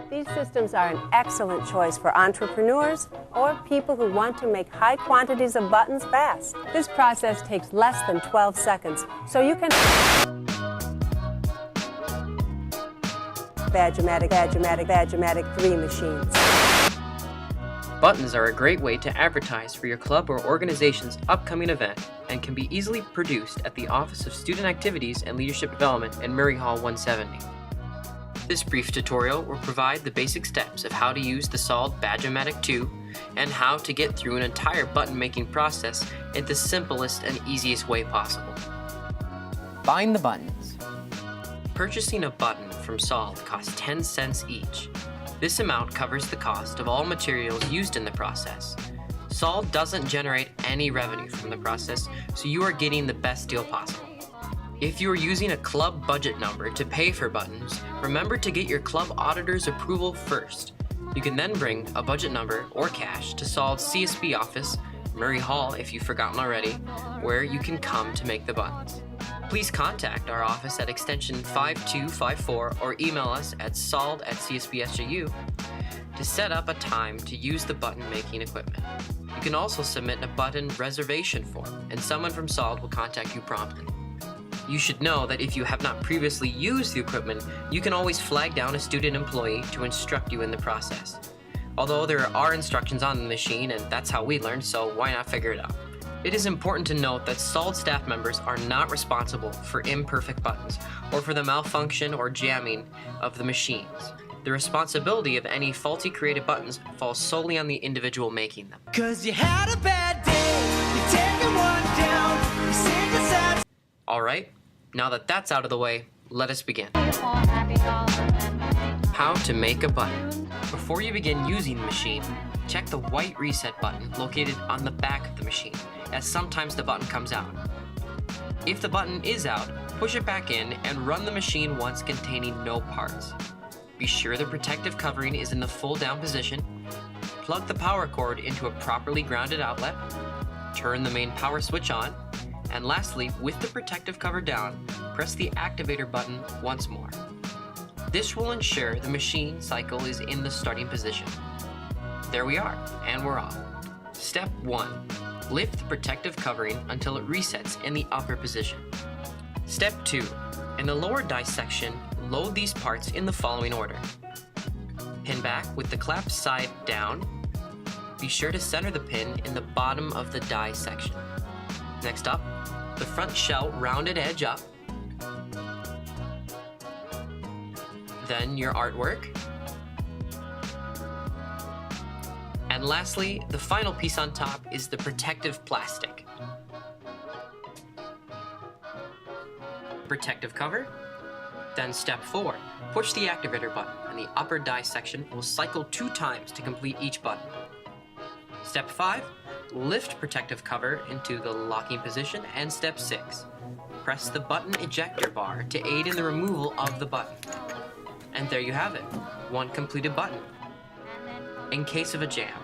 These systems are an excellent choice for entrepreneurs or people who want to make high quantities of buttons fast. This process takes less than 12 seconds, so you can Badge-o-matic, Badge-o-matic, Badge-o-matic 3 machines. Buttons are a great way to advertise for your club or organization's upcoming event and can be easily produced at the Office of Student Activities and Leadership Development in Murray Hall 170. This brief tutorial will provide the basic steps of how to use the SALD Badge-o-matic 2 and how to get through an entire button making process in the simplest and easiest way possible. Buying the buttons. Purchasing a button from SALD costs 10 cents each. This amount covers the cost of all materials used in the process. SALD doesn't generate any revenue from the process, so you are getting the best deal possible. If you are using a club budget number to pay for buttons, remember to get your club auditor's approval first. You can then bring a budget number or cash to SALD's CSB office, Murray Hall if you've forgotten already, where you can come to make the buttons. Please contact our office at extension 5254 or email us at sald@csbsju to set up a time to use the button making equipment. You can also submit a button reservation form and someone from SALD will contact you promptly. You should know that if you have not previously used the equipment, you can always flag down a student employee to instruct you in the process. Although there are instructions on the machine and that's how we learn, so why not figure it out? It is important to note that SALD staff members are not responsible for imperfect buttons or for the malfunction or jamming of the machines. The responsibility of any faulty created buttons falls solely on the individual making them. 'Cause you had a bad day, you're taking one down, you sing a sad. Alright, now that that's out of the way, let us begin. How to make a button. Before you begin using the machine, check the white reset button located on the back of the machine, as sometimes the button comes out. If the button is out, push it back in and run the machine once containing no parts. Be sure the protective covering is in the full down position. Plug the power cord into a properly grounded outlet. Turn the main power switch on. And lastly, with the protective cover down, press the activator button once more. This will ensure the machine cycle is in the starting position. There we are, and we're off. Step 1. Lift the protective covering until it resets in the upper position. Step 2. In the lower die section, load these parts in the following order. Pin back with the clamp side down. Be sure to center the pin in the bottom of the die section. Next up, the front shell rounded edge up. Then your artwork. And lastly, the final piece on top is the protective plastic. Protective cover. Then step 4, push the activator button and the upper die section will cycle 2 times to complete each button. Step 5, lift protective cover into the locking position, and step 6, press the button ejector bar to aid in the removal of the button. And there you have it, one completed button. In case of a jam.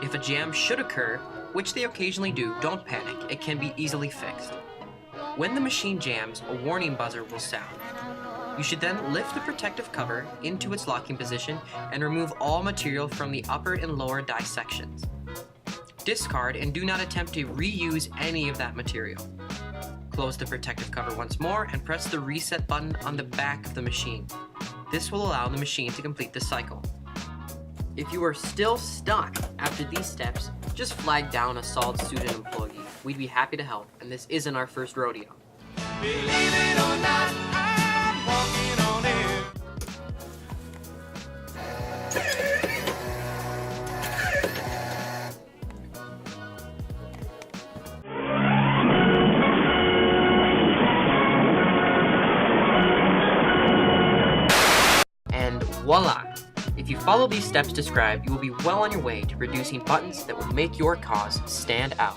If a jam should occur, which they occasionally do, don't panic, it can be easily fixed. When the machine jams, a warning buzzer will sound. You should then lift the protective cover into its locking position and remove all material from the upper and lower die sections. Discard and do not attempt to reuse any of that material. Close the protective cover once more and press the reset button on the back of the machine. This will allow the machine to complete the cycle. If you are still stuck after these steps, just flag down a SALD student employee. We'd be happy to help, and this isn't our first rodeo. Believe it or not, I'm walking on air. And voila! If you follow these steps described, you will be well on your way to producing buttons that will make your cause stand out.